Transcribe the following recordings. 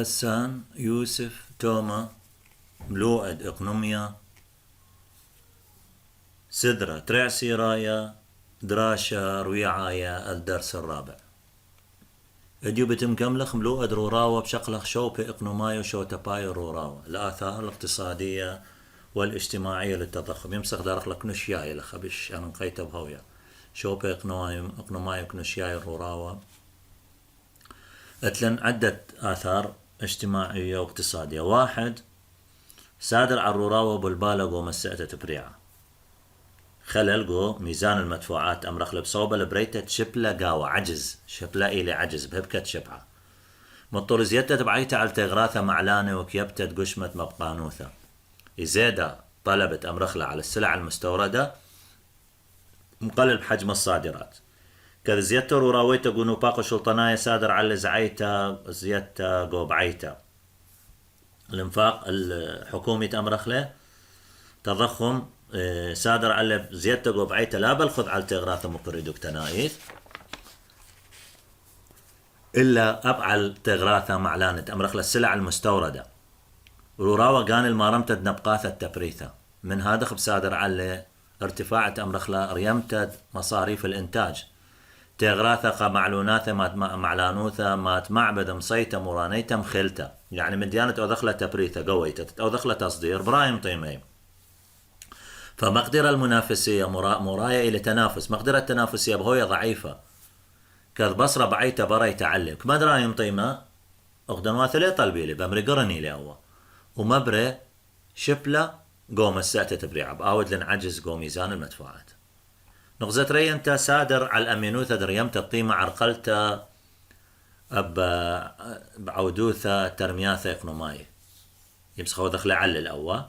حسان يوسف توما ملوعد إقنوميا سدرة ترعسي رايا دراشة رويعايا الدرس الرابع. اديو بتم كملخ ملوعد روراوة بشقلخ شوبي إقنومايو شوتباي روراوة الآثار الاقتصادية والاجتماعية للتضخم. يمسخ دارخ لك نشياي لخبش أنا نقيت بهويا شوبي إقنومايو كنشياي روراوة اتلن عدة آثار اجتماعية واقتصادية. واحد، سادر عروراوة بالبالغ ومسأتة تبريعة خلل جو ميزان المدفوعات أمرخ لبصوبة لبريتة شبلة قاوة عجز شبلة إلي عجز بهبكة شبعة مطور زيادة تبعيتها على تغراثة معلانة وكيبتة قشمة مبقانوثة إزادة طلبت أمرخلة على السلع المستوردة مقلل بحجم الصادرات كذا زيادة روراويتا قونو باقو شلطنايا سادر على زعيتا زيادة قو بعيتا الانفاق الحكومي أمرخلة تضخم سادر على زيادة قو بعيتا لا بل خذ على تغراثة مقردوك تنايث إلا أبعل تغراثة معلانة أمرخلة السلع المستوردة روراوة قان المارمتد نبقاثة تبريثة من هذا خب سادر على ارتفاع أمرخلة ريمتد مصاريف الإنتاج تغراثة معلوناثة معلانوثة مات معبد مصيتة مرانيتة مخلتة يعني مديانة أو دخلة تبريثة قويتة أو دخلة تصدير برايم طيمي فمقدرة المنافسية مراية إلى تنافس مقدرة التنافسية بهوية ضعيفة كذ بصرة بعيتة برايتة علم كما درايم طيمة أخدنواثة لي طلبي لي بمري قرني لي أول ومبري شبلة قوم الساعة تبريعة بأود لنعجز قوم ميزان المدفوعات نغزت ري انت سادر على الامينوثة دريمت القيمة عرقلتا بعودوثة ترمياثة اقنوماي يمسخوا دخل على الاول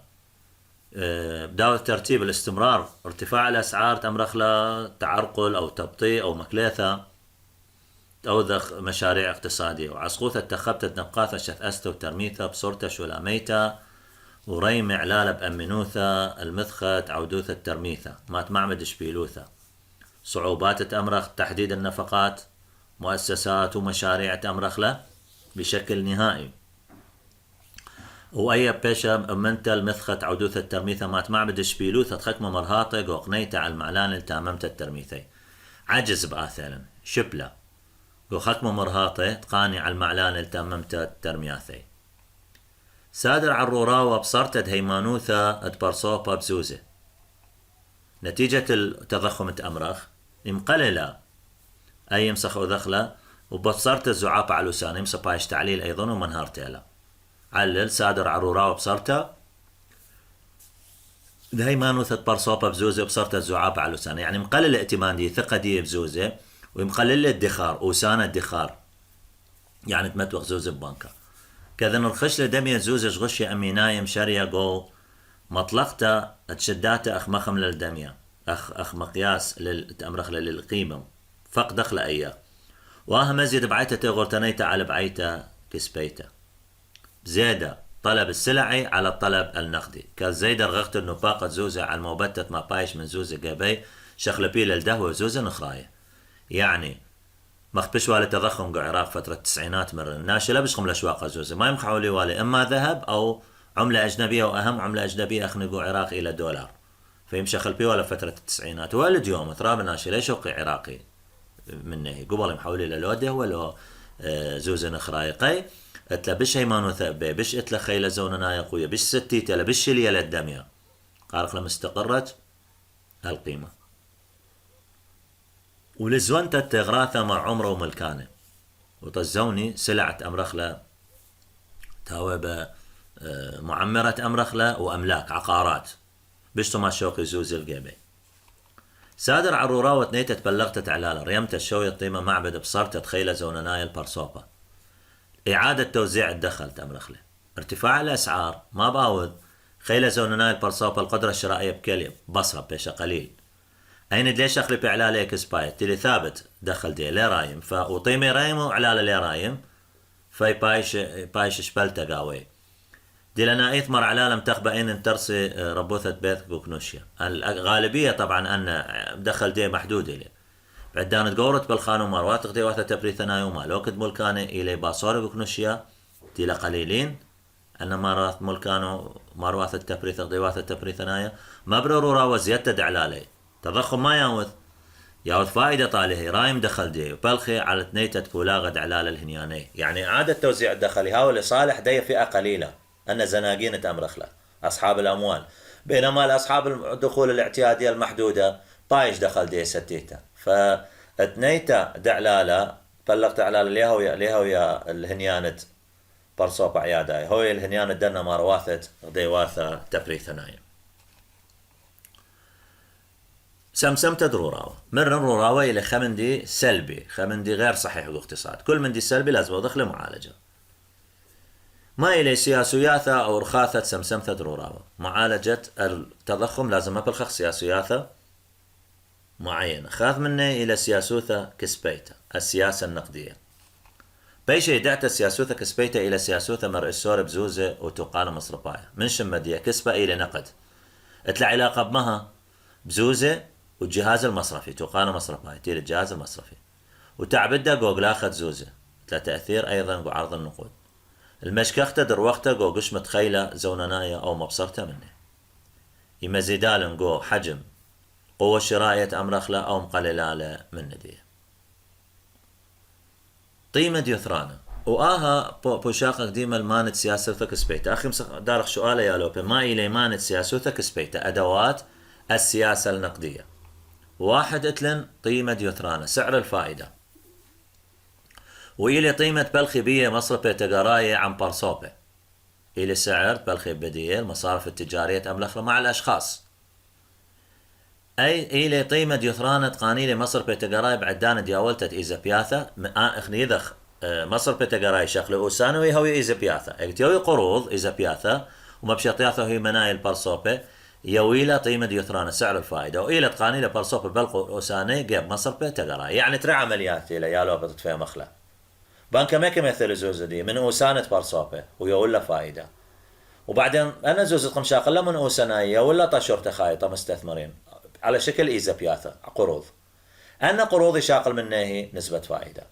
بداوة ترتيب الاستمرار ارتفاع الاسعار تمرخلا تعرقل او تبطيء او مكليثة توذخ مشاريع اقتصادية وعسقوثة تخبتت نبقاثة شثأستة وترميثة بصورتة شولاميتة وريم إعلالة بأمنوثة المثخة عودوثة ترميثة مات معمد شبيلوثة صعوبات تأمرخ تحديد النفقات مؤسسات ومشاريع تأمرخ له بشكل نهائي وأي بيشا منتا المثخة عودوثة الترميثة مات معبد شبيلوثة تخكمة مرهاطق وقنيتة على المعلان التاممت الترميثي عجز بآثالا شبلة وخكمة مرهاطة تقاني على المعلان التاممت الترمياثي سادر عروراوة بصرتد هيمانوثة اتبرصوبة بزوزة نتيجة التضخم تأمرخ مقللة أي يمسخ ودخلة وبصرت الزعاق على لسان يمسخ بايش تعليل أيضا ومنهار تيلا علل سادر عروراوة بصرته هيمانوثة اتبرصوبة بزوزة بصرت الزعاق على لسان يعني مقلل ائتمان دي ثقة دي بزوزة ومقلل الدخار وسانة الدخار يعني تمتوخ زوزة ببانكا كذا نرخش لدمية زوزة غشي أميناية مشارية قول مطلقتا تشداتا أخ مخم للدمية أخ مقياس للتأمرخ للقيمة فق دخل أياه وأهم مزيد بعيتا تغورتنيتا على بعيتا كسبيتا زيادة طلب السلعي على الطلب النقدي كزيدة رغخت النفاقة زوزة على الموبتة ما بايش من زوزة قبي شخلبي للدهوة زوزة نخراية يعني مخبش والي تضخم العراق فترة التسعينات مر ناشلة بشخم الأشواق زوزة ما يمخعوا لي والي إما ذهب أو عملة أجنبية وأهم عملة أجنبية أخنقوا عراقي إلى دولار فيمشي خلبي ولا فترة التسعينات والد يوم تراب ناشلة شوقي عراقي منه قبل محولي للوده ولا زوزة نخرايقي اتلا بش هيمانو ثأبي بش اتلا خيلة زوننا يا قوية بش ستيتة بش لي للدمية قارق لما استقرت هالقيمة ولزونت التغراثة مع عمره وملكانه وطزوني سلعة أمرخلة تاوبة معمرة أمرخلة وأملاك عقارات بشتو ما شوقي زوز القيبي سادر عروراوة نيتة بلغتت علالة ريمت الشوية الطيمة معبد بصرت تخيلة زونناي البرصوبة إعادة توزيع الدخل تأمرخلة ارتفاع الأسعار ما باود خيلة زونناي البرصوبة القدرة الشرائية بكلي بصرة بيشا قليل أين ليش أخلي بعلالة إكسبايت تلي ثابت دخل دي لي رايم فوطيمي رايم وعلالة لي رايم فاي بايش شبلتا قاوي دي لنا إثمر علالم تخبى إن انترسي ربوثة بيث بوكنوشيا الغالبية طبعا أن دخل دي محدود إلي بعدان تقورت بالخانو مروات تغدي واثة تبريثنا يوما لو كد ملكاني إلي باصوري بوكنوشيا تيلا قليلين أن مارات ملكانو مارواث التبريث ضيواث التبريث نايا ما برورا وزيادة دعلالي تضخم ما ياوث فائدة طالهي رايم دخل دي وبلخي على تنيتة فولاغة دعلال الهنياني يعني إعادة توزيع الدخل هاو لصالح دي فئة قليلة أن زناقين تأمرخلة أصحاب الأموال بينما الأصحاب الدخول الاعتيادية المحدودة طايش دخل دي ستيتا فتنيتة دعلالة بلغت على ليها ويا الهنيانة برصوب عيادة هو الهنيانة دنا مارواثت ضيواثة تبريثنايا سمسمت دروراوة من الروراوة إلى خمندي سلبي خمندي غير صحيح باقتصاد كل مندي سلبي لازم دخل معالجة ما إلى سياسياثة أو رخاثة سمسمت دروراوة معالجة التضخم لازم أبلخ سياسياثة معينة خاذ مني إلى سياسوثة كسبيتة السياسة النقدية بيشي دعت سياسوثة كسبيتة إلى سياسوثة مرئيسور بزوزة وتقال مصرفاية من شمدية كسبة إلى نقد اتلع علاقة بمها بزوزة والجهاز المصرفي تقال مصرفاية تير الجهاز المصرفي وتعبدها قوغلاخة زوزة تأثير أيضا بعرض النقود المشكخة دروختها قوغش متخيلة زوناناية أو مبصرتها منه يمزيدال قو حجم قوة شرائية أمرخلة أو مقللة من ندية قيمة ديوثرانا وآها بوشاقك ديما المانت سياسوثك سبيتا أخي دارخ سؤالة يا لوبي ما إلي مانت سياسوثك سبيتا أدوات السياسة النقدية واحد اتلن قيمة ديوثرانا سعر الفائدة وإلي قيمة بلخي بيه مصرفة تقراية عن برصوبة إلي سعر بلخي بديه المصارف التجارية أملخلة مع الأشخاص أي إلي قيمة ديوثرانا تقانيلي مصر بيتقراي بعدان دياولتت إيزا بياثا إخني ذخ مصر بيتقراي شغله أوسانوي هوي إيزا بياثا اكتيوي قروض إيزا بياثا وما بشطياثا هي منايل برصوبة يويلا قيمة ديوثرانا سعر الفائدة وإلى تقانيلي برصوبة بلقو أوساني جيب مصر بيتقراي يعني ترى عمليات إلى يالو بتتفهم مخلة بانك ما كمثل زوزة دي من أوسانة برصوبة ويولا فائدة وبعدين أنا زوزة قمشاقلة من أوساناية ولا طشورة خايطة مستثمرين على شكل إيزا بياثا قروض أن قروض يشاقل منه هي نسبة فائدة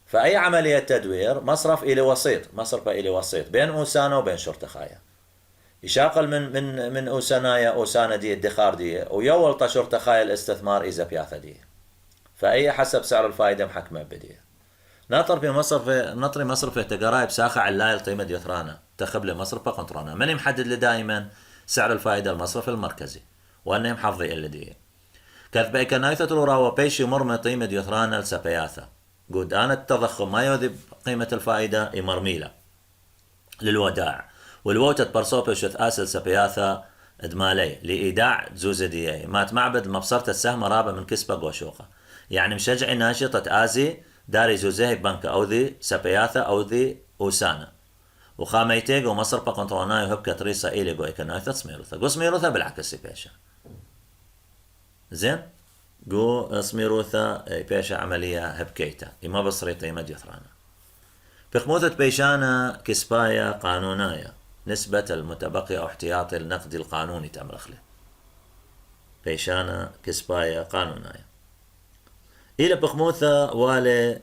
فأي عملية تدوير مصرف إلى وسيط مصرف إلى وسيط بين أوسانة وبين شرطخايا يشاقل من أوسانايا أوسانة دي الدخار دي ويولط شرطخايا الاستثمار إيزا بياثا دي فأي حسب سعر الفائدة محكمة بديه نطري مصرف تقرايب ساخة علايل قيمة ديوثرانا تخبل مصرف قنطرانا من محدد لدائما سعر الفائدة المصرف المركزي وأنهم حظي اللدية كذب إيكانايثة الوراوة بيشي مرمى قيمة ديوثرانا لسبياثة قد أنا التضخم ما يذب قيمة الفائدة يمرميلة للوداع والووتة برصوبة شث آسل سبياثة ادمالي لإيداع زوزة دي مات معبد مبصرة السهم رابة من كسبة قوشوقة يعني مشجعي ناشطة آزي داري زوزيه بنك أو ذي سبياثة أو ذي أوسانة وخاميتيق ومصر بقنطروناي وهب كتريسا إيلي قو إيكانايثة سميروثة قو سميروثة بالعكس بيشا زين قو سميروثة بيشا عملية هبكيتا إما بصري قيمة ديوثرانا بخموثة بيشانا كسبايا قانونايا نسبة المتبقي أو احتياطي النقدي القانوني تمرخله بيشانا كسبايا قانونايا إلى بخموثة والي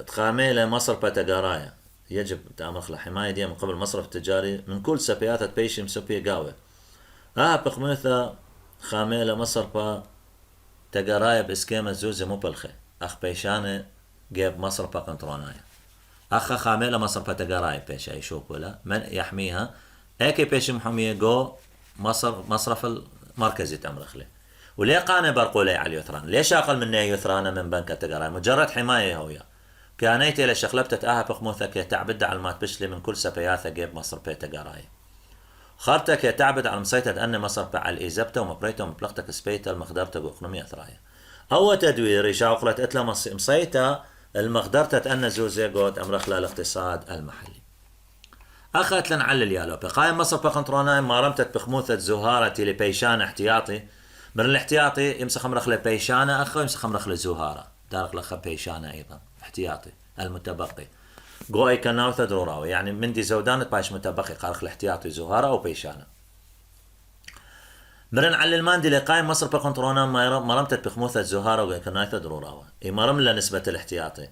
تخاميلة مصر بتقارايا يجب تأمرخ لحماية دي من قبل مصرف تجاري من كل سبياثة بيشي مسوبية قاوة بخموثة خاميلة مصر با تقارايا بإسكيمة زوزة مبلخة أخ بيشانة جيب مصر با كنترونايا أخ خاميلة مصر با تقارايا بيشا يشوف ولا من يحميها ايكي بيشي محمية جو مصرف المركزي تأمرخ له وليه قانا برقولي على اليثران ليش أقل من يثران من بنك التقارايا مجرد حماية هويا كانيتي لشخلبتت بخموثك تعبد على ما تبشلي من كل سبياثة جيب مصر بيتا قراي خارتك تعبد على مسيتة أن مصر على الإيزبتة ومبريته ومبلغتك سبيتا المخدرتك وإقنومية ثرايا أو تدوير يشاوقلت إتلا مسيتة المخدرتة أن زوزي قود أمرخلا الاقتصاد المحلي أخذت لنعلل يالو بقايم مصر بقنطروناي ما رمتت بخموثة زهارة لبيشان احتياطي من الاحتياطي يمسخ أمرخلا بيشانة أخو يمسخ أمرخلا زهارة دارك لخا بيشانة أيضا احتياطي المتبقي قوي كناوثة دروراوي يعني من دي زودانة باش متبقي قارخ الاحتياطي زهارة أو بيشانة مرن على الماندي لقايم مصر بقنطرونا مرمتت بخموثة زهارة وقوي كناوثة دروراوي مرم لنسبة الاحتياطي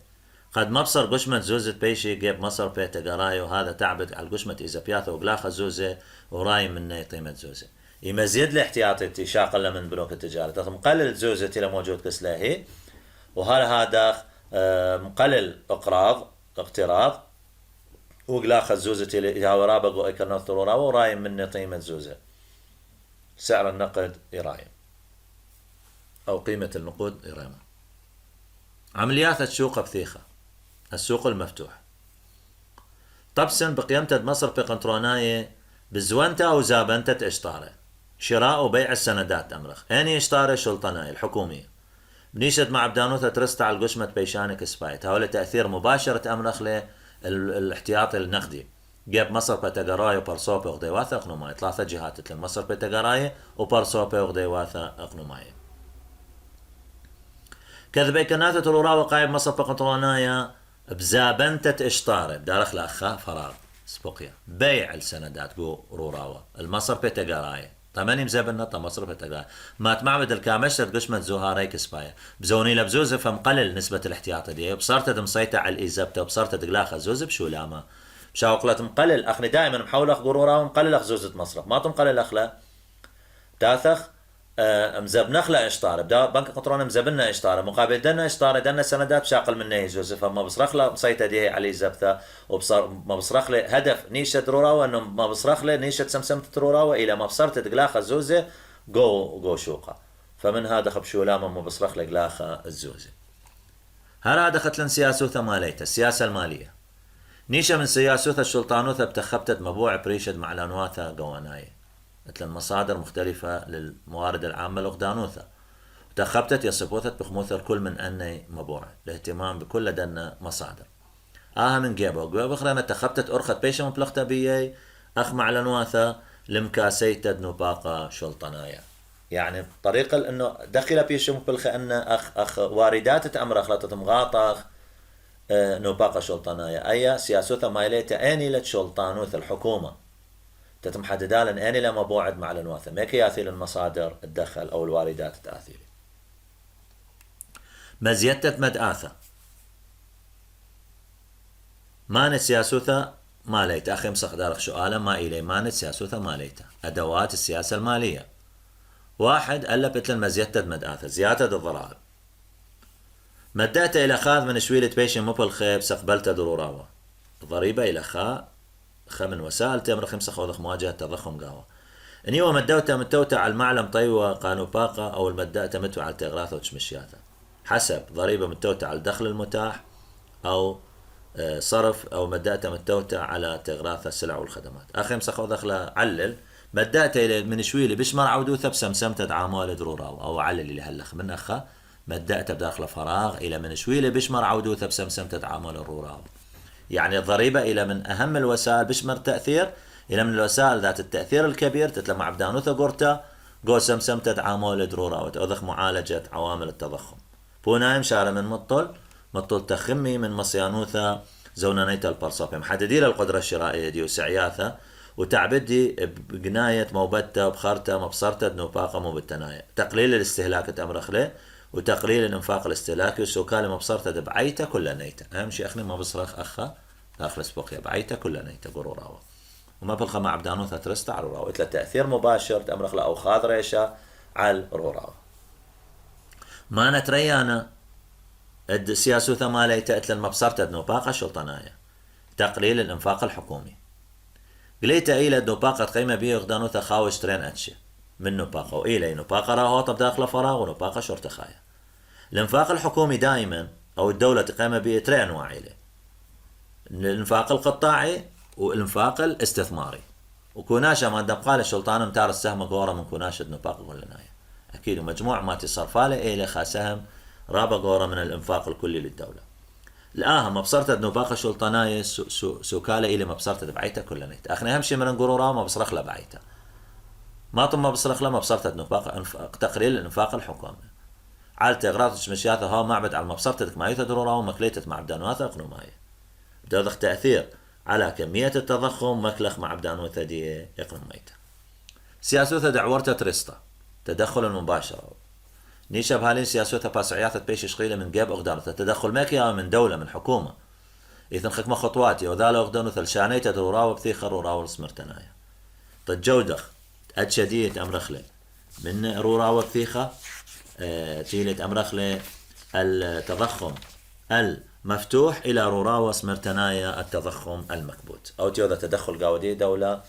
قد مبصر قشمة زوزة بيشي جيب مصر بيتا قرايو هذا تعبد على القشمة إذا بياثة وقلاخة زوزة وراي منه قيمة زوزة يمزيد الاحتياطي شاقل من بنوك التجارة مقلل زوزة إلى موجود كسلاهي هذا مقلل اقتراض وقلاخة زوزة إلى ورابق وإكرنا ثرورا وراي منه قيمة زوزة سعر النقد يرايم أو قيمة النقود يرايم. عمليات السوق بثيخة السوق المفتوح طبسا بقيمة مصر في قنطروناية بزوانتا أو زابنتا اشطارة شراء وبيع السندات أمرخ أني اشطارة شلطناية الحكومية بنيشت مع بدانوثة ترست على القشمة بيشانك سبايت هؤلاء تأثير مباشرة أمرخ الاحتياطي النقدي جاب مصر بتقراية وبرصوبة وغديواثة اقنوماية 3 جهات مصر بتقراية وبرصوبة وغديواثة اقنوماية كذا كنات ترورا وقايم مصر بقنطرونايا بزابنتة اشطارة بدارخ لأخا فراغ سبوقيا بيع السندات جو روراوا المصر بتقراية طماني مزابنة مصر بتقراية ما تمعبد الكامشة قشمة زوهاري كسبايا بزوني لبزوزة فمقلل نسبة الاحتياطي دي بصارت مسيطة على الإيزابتة وبصارت تقلاخة زوزة بشولاما بشاوقلة مقلل أخني دائما محاول أخ قرورا ومقلل أخ زوزة مصرف ما تمقلل أخلا تاثخ مزبنخلا اشطاره بنك قطران مزبنا اشطاره مقابل دنا اشطاره دنا سندات بشاقل منه يجوز فما بصرخ مسيطة دي علي زبثة وبصر ما بصرخ له هدف نيشة روراوة انه ما بصرخ له نيشة سمسمت روراوة الى ما بصرت تقلاخة الزوزة جو شوقة فمن هذا خبشولا ما بصرخ له قلاخة الزوزة هذا دخلت لن سياسوثة ماليته السياسة المالية نيشة من سياسوثة الشلطانوثة بتخبتت مبوع بريشد مع الانواثة قواناية مثل مصادر مختلفة للموارد العامة لغدانوثة تخبتت يصفوثت بخموثر كل من أني مبوعة الاهتمام بكل لدنا مصادر من جيبو بخرانة تخبتت أرخت بيشة مبلغتة بيي أخ مع الانواثة لمكاسي تدنو باقة شلطنايا يعني طريقة أنه دخل بيشة مبلغة أن أخ واردات تأمر أخلطت مغاطة نوباقة شلطنايا أي سياسوثة مايليتا أني لتشلطانوث الحكومة تتم حددا لن أني لما بوعد مع الانواثة ما كياثي للمصادر الدخل أو الواردات التأثيري مزيتة مدآثة مانت سياسوثة ماليتا أخي مسخ دارخ سؤالا ما إلي مانت سياسوثة ماليتا أدوات السياسة المالية 1 ألبت للمزيتة مدآثة زيادة الضرائب مدأت إلى خاذ من شويلة بيشن مبل خيب سقبلت ضروراوة ضريبة إلى من وسائل تمر 5 خوضخ مواجهة تضخم قهوة اني ومدوتا متوتا على المعلم طيوة قانو باقة او المدأت متو على التغراثة وتشمشياتا حسب ضريبة متوتا على الدخل المتاح او صرف او مدأت متوتا على تغراثة السلع والخدمات اخي مسخو دخله علل مدأت الى من شويلي بشمر عودوثة بسمسمتة دعامول دروراو او علل اللي هلخ من اخا مدأت بداخل فراغ الى من شويلي بشمر عودوثة بسمسمتة دعامول الروراو يعني الضريبة إلى من أهم الوسائل بشمر تأثير إلى من الوسائل ذات التأثير الكبير تتلمع عبدانوثة قرطة قو سمسمتة تعامل درورة وتأذخ معالجة عوامل التضخم بونايم شارة من مطل تخمي من مصيانوثة زونانيتا البرصوبة محددين القدرة الشرائية دي وسعياثة وتعبدي بقناية موبتة وبخارتة مبصرتة نوباقة مبتناية تقليل الاستهلاك تأمرخ وتقليل الانفاق الاستهلاكي وسوكالي مبصرته بعيته كل نيته اهم شيء اخني ما بصرخ اخا داخل سبوقيا بعيته كل نيته قروراوه وما بلخ مع بدانوثة ترست على روراوه اتلا تاثير مباشر تامرخ له او خاض ريشه على روراوه ما نتريانا السياسوثة ماليته اتلا مبصرته نوباقه شلطنايه تقليل الانفاق الحكومي قليته الى نوباقه قيمه بيه غدانوثة خاوش ترين اتشه من نوباقه وإلى نوباقه راهوطة بداخل فراغ ونوباقه شرطخايا الانفاق الحكومي دائما او الدولة تقيم به 3 انواع إليه الانفاق القطاعي والانفاق الاستثماري وكوناشا ما دبقال الشلطان متار السهم قورة من كوناشة نوباقه كلنايا اكيد ومجموع ما تصرفاله إليه خاسهم رابع قورة من الانفاق الكلي للدولة الآن مبصرت نوباقه شلطاناية سوكالة إلي مبصرت بعيته كلنايت اخني اهم شيء من قرورا ما بصرخ له بعيته ما طم بصرخ لما بصرت نفاق تقليل الانفاق الحكومي على تغراض مشياته ها معبد على مبصرتك ما يتدرورا ومكليتت مع بدانوثة اقنوماية بدأ تأثير على كمية التضخم مكلخ مع بدانوثة دي اقنوميته سياسوثة دعورته ترستا تدخل المباشر نيشا بهالين سياسوثا باسعياثة بيش شغيلة من جاب أغدانوثا تدخل ماكيا من دولة من حكومة إذن خكمة خطواتي وذالا أغدانوثا الشانيتا دوراوة بثيخر وراوة سمرتنايا تجودخ أتشدية أمرخلة من روراوة بثيخة تيلة أمرخلة التضخم المفتوح إلى روراوة سمرتنايا التضخم المكبوت أو تيوذا تدخل قاودي دولة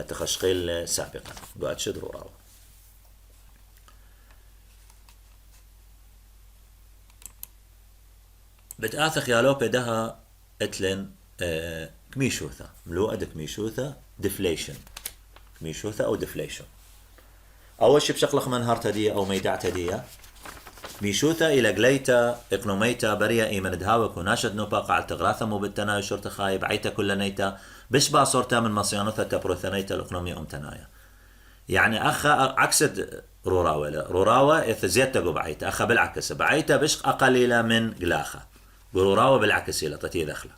تخشقيل سابقا قاعد شد روراوة بتآثخ يالو بدها اتلن كميشوثا ملوء كميشوثا ديفليشن كميشوثا أو ديفليشن أول شي بشقلق من هارتدية أو ميدعتدية ميشوثا إلى قليتا إقنوميتا بريا إيمن دهاوك وناشد نوبا قاعد تغراثا مبتنا يشورت خايب عيتا كل نيتا بشبع صورتا من مصيانوثا تبروثنيتا الإقنومية أمتنايا يعني أخا عكسد روراوة إذا زيادة بعيتا أخا بالعكس بعيتا بشق أقليلة من قلاخة روراوة بالعكس إلى تتي دخلة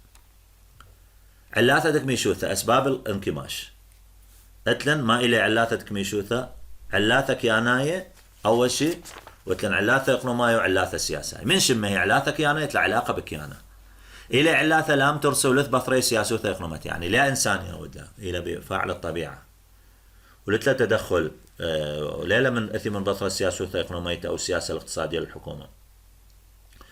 علاثتك ميشوثا أسباب الانكماش اتلن ما إلي علاثتك ميشوثا علاثك ياناية أول شيء وتلن علاثة إقنوماية وعلاثة سياسة من شمه هي علاثة كيانة يطلع علاقة بكيانة إلى علاثة لام ترسل لث بثري سياسوثة إقنومات يعني لا إنسان يهودا إلى بفاعل الطبيعة ولتلا تدخل ليلة من أثي من بثرة سياسوثة إقنومية أو السياسة الاقتصادية للحكومة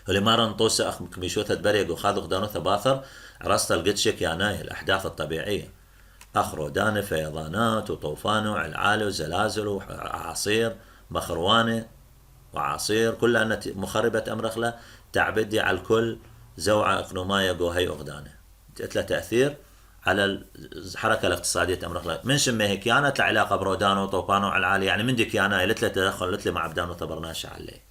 ولمارا نطوسة أخ كميشوثة بريق وخاذ دانوثة باثر عرست القدشة كياناية الأحداث الطبيعية أخرودان فيضانات وطوفان وعلعال وزلازل وعصير مخروانة وعصير كلها مخربة أمرخلة تعبدي على الكل زوعة إقنومية جوهي أغدانة تأثير تأثير على الحركة الاقتصادية أمرخلة من شمه هيك كانت العلاقة برودان وطوفان وعلعالي يعني من دي كيانا لتلا تدخل لتلا مع عبدان وطبرناش عليه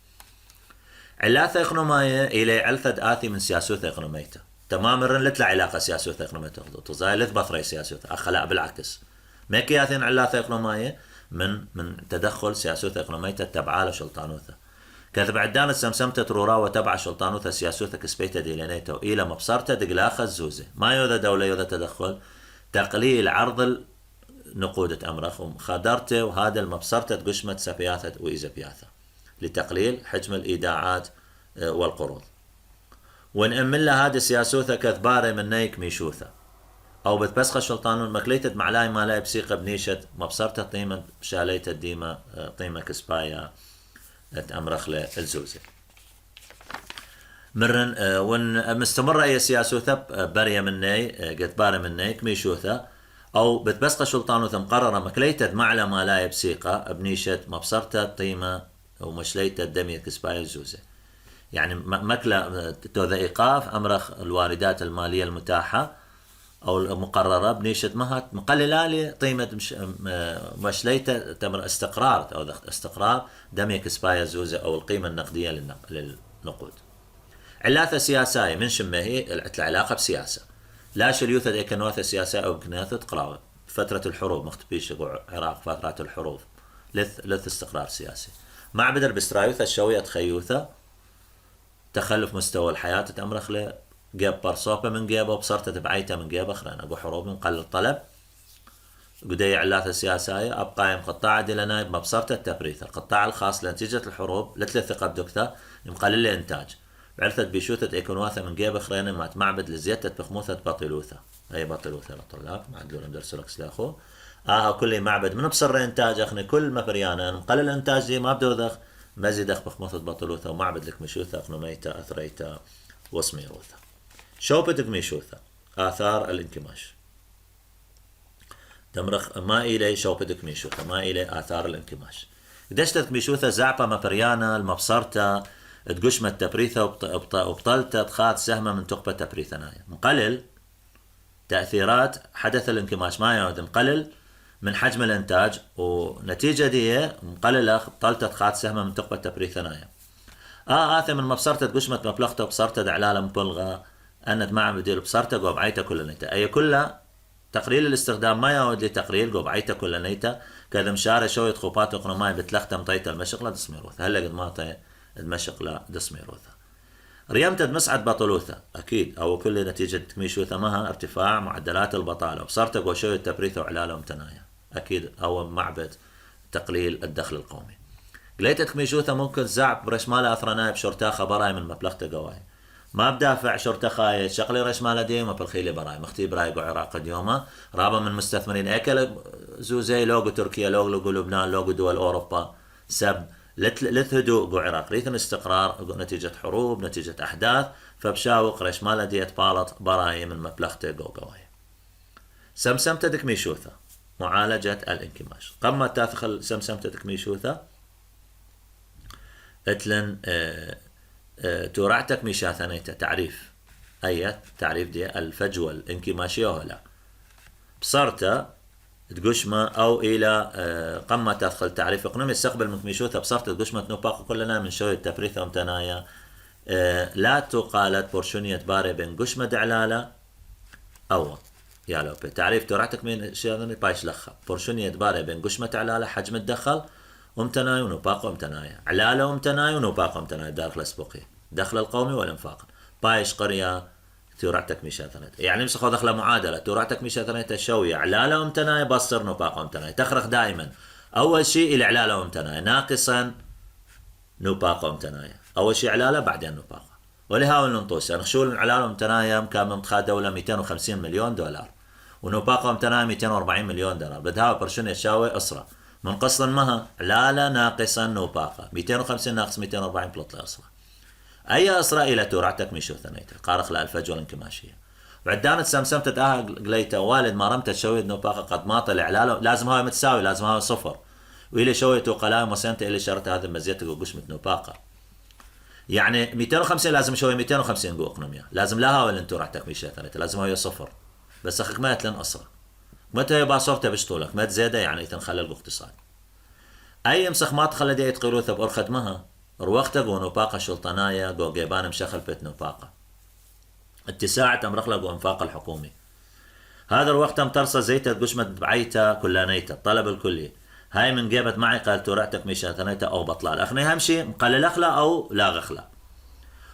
علاثة إقنومية إلي علثة آثي من سياسوثة إقنوميته تمام رن لتلا علاقة سياسوثة إقنوميته تظاهر لث بثري سياسوثة أخلاء بالعكس ما كياثين علاثة إقنومية من تدخل سياسوثة إقنوميته تبعها لشلطانوثة كذب عدان السمسمتة روراوة تبع شلطانوثة سياسوثة كسبيتة ديلانيته إلى مبصرته دقلاخة الزوزة ما يوذا دولة يوذا تدخل تقليل عرض نقودة أمرخ وخادرته وهذا المبصرته قشمة سبياثة وإيزابياثة لتقليل حجم الإيداعات والقروض ونأمن لها هذه سياسوثة كذبارة من نيك ميشوثة أو بتبسخ الشلطانون مكليتة معلاي مالاي بسيقة بنيشة مبصرته قيمة شاليتة ديمة قيمة كسبايا أمرخ الزوزة مرن ون مستمرة أي سياسوثة برية مني قد بارة مني كميشوثة أو بتبسقى شلطانوثة مقررة مكليتة معلى مالاي بسيقة بنيشة مبصرته قيمة ومشليتة دمية كسبايا الزوزة يعني مكلا توذا إيقاف أمرخ الواردات المالية المتاحة أو المقررة بنيشة مهات مقللة لي قيمة مشليته تمر استقرار أو استقرار دمية كسبايا زوزة أو القيمة النقدية للنقود علاثة سياسية من شمه هي العلاقة بسياسة لا شريوثة إيكانوثة سياسية أو إمكانيات قراوة فترة الحروب مختبيش العراق فترات الحروب لث استقرار سياسي مع بدر بسترايوثة الشوية تخيوثة تخلف مستوى الحياة تأمرخ جاب برصوبة من جيبه بصرت تبعيته من جيبه خلينا أقول حروب من قل الطلب قدي علاثة سياسية أبقى قطاع دلنا بمبصرة التبريث القطاع الخاص لنتيجة الحروب لثلاث ثقة بدكتة مقلل الإنتاج بعرثت بيشوثة إيكونواثة من جيبه خلينا ما معبد لزيادة بخموثة بطلوثة أي بطلوثة للطلاب ما عدلوا ندرسوا لك سلاخو كل معبد من بصر إنتاج أخني كل ما بريانا مقلل الإنتاج دي ما بدو ذخ مزيدخ بخموثة بطلوثة ومعبد لك مشوثة أقنوميتا أثريتا وسميروثة شوبتك ميشوثة آثار الانكماش دمرخ ما إلي شوبتك ميشوثة ما إلي آثار الانكماش دشتك ميشوثة زعبة مبريانا المبصرة تقشمة تبريثة وبطلتة تخاط سهمة من تقبة تبريثة نايا مقلل تأثيرات حدث الانكماش ما يعود مقلل من حجم الانتاج ونتيجة دي مقللة بطلتة تخاط سهمة من تقبة تبريثة نايا آثم من مبصرة قشمة مبلغتة وبصرتة دعلالة مبلغة أنت مع بديل بصرته قوب عيته كل نيته أي كلها تقليل الاستخدام ما يعود لتقليل قوب عيته كل نيته كذا مشارة شوية خوبات وقنوماي بتلختم طيته المشق لا دسميروثة هلا قد ما طي المشق لا دسميروثة ريمتد مسعد بطلوثة أكيد أو كل نتيجة تكميشوثة مها ارتفاع معدلات البطالة وبصرته قوب شوية تبريثة وعلالة ومتنايا أكيد أو معبد تقليل الدخل القومي قليتك ميشوثا ممكن زعب برشمالة أثرناي بشرطة خبراي من مبلغ قواي ما بدافع شرطة خاية شغلي رشمالة ديما بالخيلة براي مختي براي عراق اليوم رابا من مستثمرين اكل زوزي لوغو تركيا لوغو لبنان لوغو دول أوروبا سب لث هدوء قو عراق ريثن استقرار نتيجة حروب نتيجة أحداث فبشاوق رشمالة ديت بالط براي من مبلغ قو قواي سمسمت دك ميشوثا معالجة الانكماش قمة تاثخل سمسمت دك ميشوثا اتلن تورعتك ميشا ثانيتا تعريف أي تعريف دي الفجوة الانكماشية ولا بصرت تقشمة أو إلى قمة تدخل تعريف اقنومي استقبل من ميشوثا بصرت تقشمة نوباق كلنا من شوية تبريثة ومتنايا لا تقالت بورشونية باري بين قشمة دعلالة أو يا لو تعريف تورعتك من شيء بايش لخا بورشونية باري بين قشمة علالة حجم الدخل ومتناي ونوباق ومتنايا علالة ومتناي ونوباق ومتناي داخل الأسبوقية دخل القومي والانفاق بايش قرية تورعتك ميشا ثلاثة يعني مسخو دخل معادلة تورعتك ميشا ثلاثة شوية علالة ومتناي بصر نوباق ومتناي تخرج دائما أول شيء العلالة ومتناي ناقصا نوباق ومتناي أول شيء علالة بعدين نوباق ولهاول ننطوس يعني خشول العلالة ومتناي كان متخاد دولة 250 مليون دولار ونوباق ومتناي 240 مليون دولار بدها برشون يشاوي أسرة من قصد مها علالة ناقصا نوباقة 250 ناقص 240 بلطلة أسرة أي إسرائيل تورعتك ميشو ثنيته قارخ لألفجوة الانكماشية وعدانت سمسمت تاها قليته والد ما رمت شوية نوباقة قد ما طلع علالة لازم هاي متساوي لازم هاي صفر وإلي شوية وقلايم وسنتة إلي شرط هذا مزيتك وقشمة نوباقة يعني 250 لازم شوية 250 قو اقنومية لازم لا هاي اللي تورعتك ميشو ثنيته لازم هاي صفر بس أخك ما يتلن أسرة متى يبقى صورته بشطولك ما تزيده يعني تنخلل اقتصاد أي مسخ ما تخلى دي يتقيروثة بأرخد مها روقتا قو نوباقة شلطانايا قو قيبان مشخل بيت نوباقة اتساع تمرخلة قو انفاق الحكومي هذا الوقت ترصى زيتا قشمة بعيتا كلانيتا الطلب الكلي هاي من جيبت معي قال تورعتك ميشا ثنيتا أو بطلال أخني همشي مقلل أخلا أو لا غخلا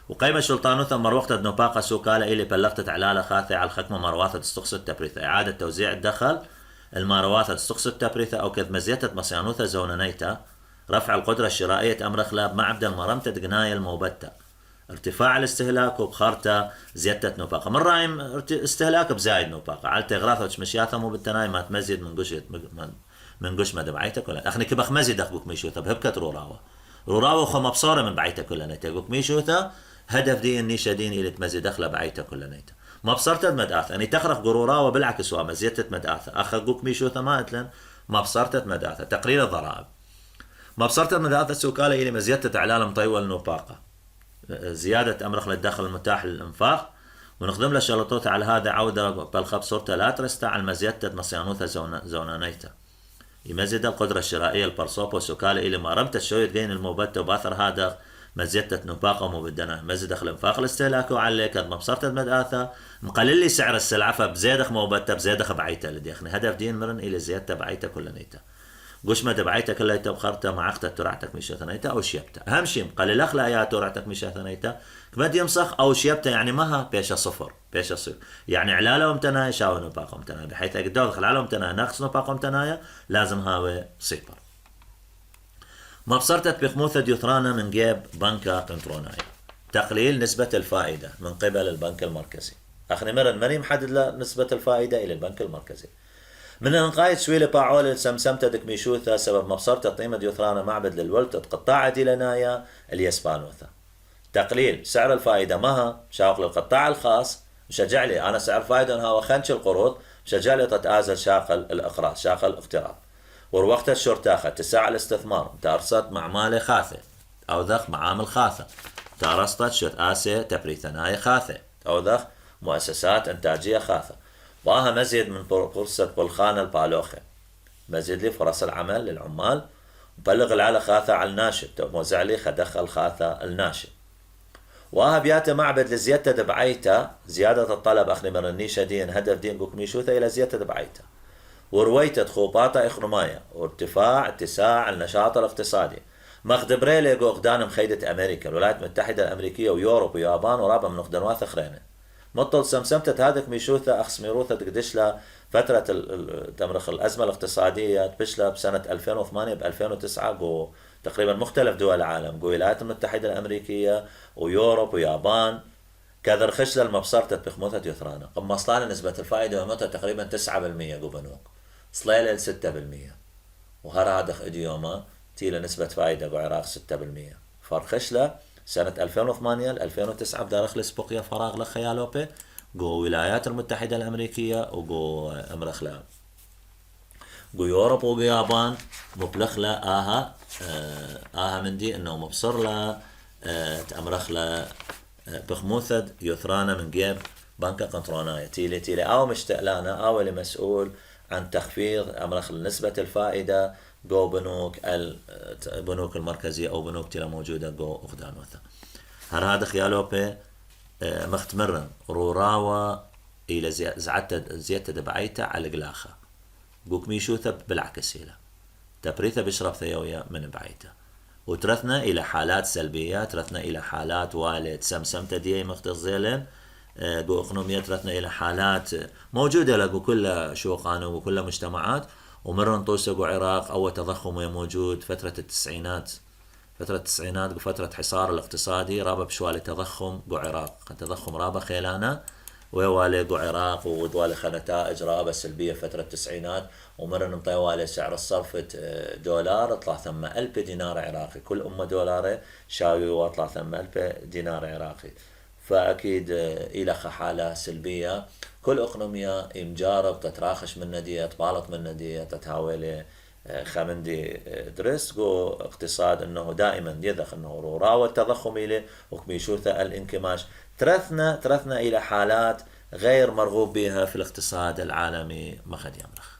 وقيمة شلطانوثا مروقتا نوباقة سوكالة إلي بلغتت علالة خاثة على الخكمة مرواثة تستقصد تبريثة إعادة توزيع الدخل المارواثة تستقصد تبريثة أو كذ مزيتة مصيانوثة زونانيتا رفع القدرة الشرائية أمر خلاب مع عبد المرمتة جناية الموبتة ارتفاع الاستهلاك وبخارتا زيادة نوباقة من رايم استهلاك بزايد نوباقة على تغراثة وشمشياثة مو بالتناي ما تمزيد من قش ما دبعيتك ولا أخني كبخ مزيد أخبوك ميشوثة بهبكة روراوة خم بصارة من بعيتك كلها نيتك ميشوثة هدف دي النيشة دين اللي تمزيد أخلا بعيتك كلها نيتك ما بصرت مدآثة يعني تخرق قروراوة بالعكس ومزيدة مدآثة أخقوك ميشوثة ما أتلن ما بصرت مدآثة تقرير الضرائب ما بصرت مدآثة سوكالة إلي مزيدة إعلان مطيوة النوباقة زيادة أمرخ للدخل المتاح للإنفاق ونخدم له شلطوت على هذا عودة بالخب صورته لا ترستا على مزيدة مصيانوثة زونانيتا يمزيد القدرة الشرائية البرصوبة سوكالة إلي ما رمت الشوية جين الموبتة وباثر هذا مزيدة نوباقة مبدنا مزيد دخل انفاق الاستهلاك وعليه قد ما بصرت مدآثة مقلل لي سعر السلعة فبزيدخ موبتة بزيدخ بعيته لدي أخني هدف دين مرن إلي زيادة بعيته كل نيته قش ما دبعيتك كلها تبخرتها مع أختها ترعتك مشا ثنيتا أو شيبتا أهم شيء مقلل أخلا يا ترعتك مشا ثنيتا كما يمسخ أو شيبتا يعني مها بيشا صفر بيشا صفر يعني علالة ومتنايا شاو نباقة ومتنايا بحيث أقدر دخل على ومتنايا ناقص نباقة ومتنايا لازم هاوي صفر ما بصرتت بخموثة ديوثرانا من جيب بنكا كنترونايا تقليل نسبة الفائدة من قبل البنك المركزي أخني مرن ماني محدد نسبة الفائدة إلى البنك المركزي من انقايد سويلة باعول سمسمتة دك ميشوثة سبب مبصرتة طيمة ديوثرانا معبد للولد تقطاع دي لنايا اليسبانوثة تقليل سعر الفائدة مها شاق للقطاع الخاص مشجع لي أنا سعر فائدة أنها وخنش القروض مشجع لي تتآزل شاقل الإقراض شاقل الاقتراض وروقت الشرطاخة تساع الاستثمار تارصت مع مالي خاثة أو ذخ معامل خاثة تارصت شت آسي تبريثناي خاثة أو ذخ مؤسسات إنتاجية خاثة واها مزيد من فرصة بالخانة البالوخة مزيد لي فرص العمل للعمال بلغ العلا خاثة على الناشئ موزع لي خدخل خاثة الناشئ واها بياتا معبد لزيادة دبعيتا زيادة الطلب أخني من النيشة دين هدف دين بوك ميشوثة إلى زيادة دبعيتا ورويتة خوباتا إخنومايا وارتفاع اتساع النشاط الاقتصادي مخدبري لي قدان مخيدة أمريكا الولايات المتحدة الأمريكية ويوروب ويابان ورابا من خدنوات أخرين مطل سمسمتت هذاك ميشوثة أخس ميروثة تقدش لها فترة تمرخ الأزمة الاقتصادية تبش لها بسنة 2008 ب 2009 جو تقريبا مختلف دول العالم، الولايات المتحدة الأمريكية ويوروب ويابان كذا رخش للمبصرة بخموثة يثرانا قم أصلا نسبة الفائدة ومتى تقريبا 9% قبنوك صليلة 6%، وهرادخ إديوما تيلا نسبة فائدة بعراق 6%. فرخش له سنة 2008 ل 2009 بدار خلص بقية فراغ لخيالوبي جو الولايات المتحدة الأمريكية وجو أمرخلا جو يوروب وجو يابان مبلخلا آها من دي إنه مبصر تأمرخلا بخموثة يثرانا من جيب بنكة قنطروناية تيلي أو مشتقلانا أو اللي مسؤول عن تخفيض أمرخ نسبة الفائدة جو بنوك المركزية أو بنوك تيلا موجودة جو أخدانوثا. هذا خيالوبي مختمرن روراوة إلى زيادة دبعيتا على قلاخة قوك ميشوثة بالعكس إلى تبريثة بشرب ثيوية من بعيتا، وترثنا إلى حالات سلبية، ترثنا إلى حالات والد سمسم تديه مختزيلن جو إقنومية، ترثنا إلى حالات موجودة لقو كل شوقان وكل مجتمعات، ومرن طوسة جو عراق أو تضخم موجود فترة التسعينات فترة حصار الاقتصادي رابا بشوالي تضخم جو عراق تضخم رابا خيلانا ويوالي جو عراق ودوالي نتائج رابا سلبية فترة التسعينات، ومرن مطيوالي سعر الصرف دولار اطلع ثم 1000 دينار عراقي، كل دولار شاوي واطلع ثم 1000 دينار عراقي. فأكيد إلى حالة سلبية كل إقنومية إمجارب تتراخش من ندية تبالط من ندية تتحاول خمندي درس جو اقتصاد انه دائما يذخ انه راوى التضخم اليه وكميشوثة الانكماش ترثنا الى حالات غير مرغوب بها في الاقتصاد العالمي مخد يمرخ.